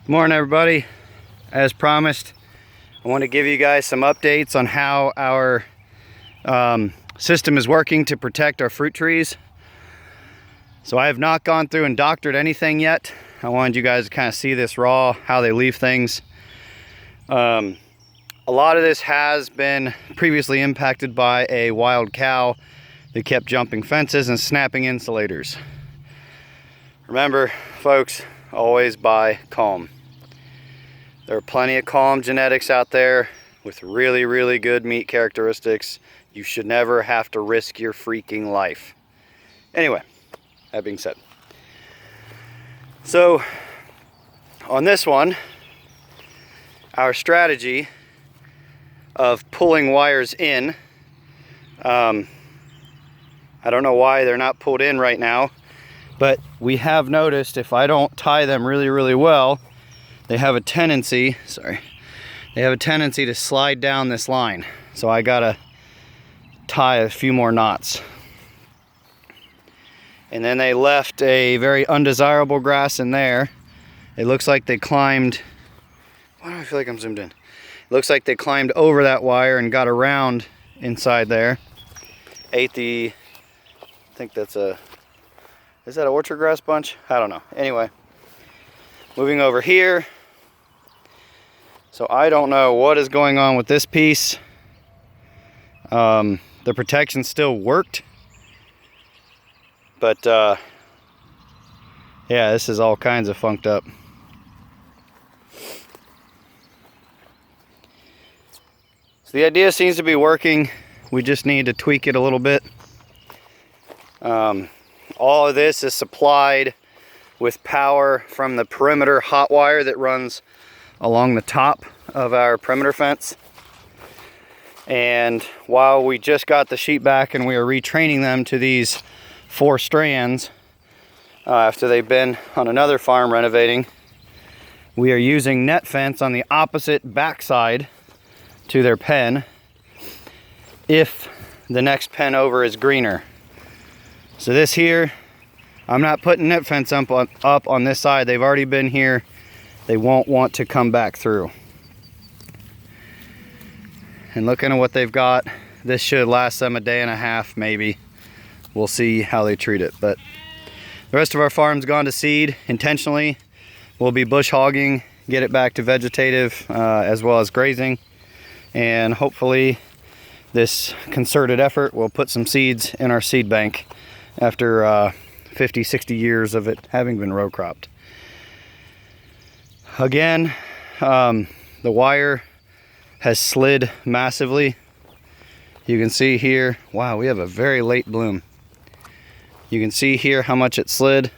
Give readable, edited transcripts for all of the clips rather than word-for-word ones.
Morning everybody. As promised, I want to give you guys some updates on how our system is working to protect our fruit trees. So I have not gone through and doctored anything yet. I wanted you guys to kind of see this raw, how they leave things. A lot of this has been previously impacted by a wild cow that kept jumping fences and snapping insulators. Remember folks, always buy calm. There are plenty of calm genetics out there with really good meat characteristics. You should never have to risk your freaking life. Anyway, that being said, so on this one, our strategy of pulling wires in, I don't know why they're not pulled in right now, but we have noticed if I don't tie them really well, they have a tendency, to slide down this line. So I gotta tie a few more knots. And then they left a very undesirable grass in there. It looks like they climbed, why do I feel like I'm zoomed in? It looks like they climbed over that wire and got around inside there. Ate the, I think that's a, is that an orchard grass bunch? I don't know. Anyway, moving over here. So I don't know what is going on with this piece. The protection still worked. But yeah, this is all kinds of funked up. So the idea seems to be working. We just need to tweak it a little bit. All of this is supplied with power from the perimeter hot wire that runs along the top of our perimeter fence. And while we just got the sheep back and we are retraining them to these 4 strands after they've been on another farm renovating, we are using net fence on the opposite backside to their pen if the next pen over is greener. So this here, I'm not putting net fence up on this side. They've already been here. They won't want to come back through. And looking at what they've got, this should last them a day and a half maybe. We'll see how they treat it. But the rest of our farm's gone to seed intentionally. We'll be bush hogging, get it back to vegetative as well as grazing. And hopefully this concerted effort will put some seeds in our seed bank after 50, 60 years of it having been row cropped. Again, the wire has slid massively. You can see here, wow, we have a very late bloom. You can see here how much it slid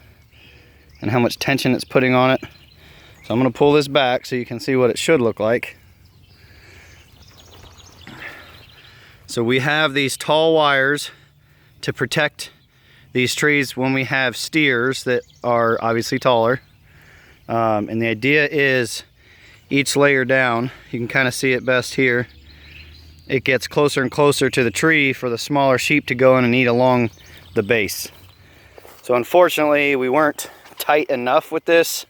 and how much tension it's putting on it. So I'm gonna pull this back so you can see what it should look like. So we have these tall wires to protect these trees when we have steers that are obviously taller. And the idea is each layer down, you can kind of see it best here, it gets closer and closer to the tree for the smaller sheep to go in and eat along the base. So unfortunately we weren't tight enough with this,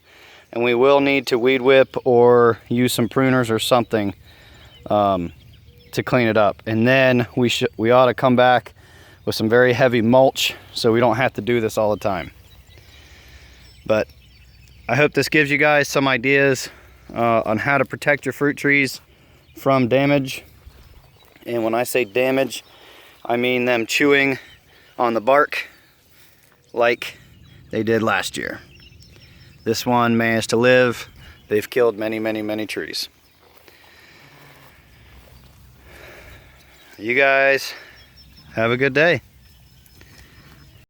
and we will need to weed whip or use some pruners or something to clean it up. And then we ought to come back with some very heavy mulch so we don't have to do this all the time. But I hope this gives you guys some ideas on how to protect your fruit trees from damage. And when I say damage, I mean them chewing on the bark like they did last year. This one managed to live. They've killed many trees. You guys have a good day.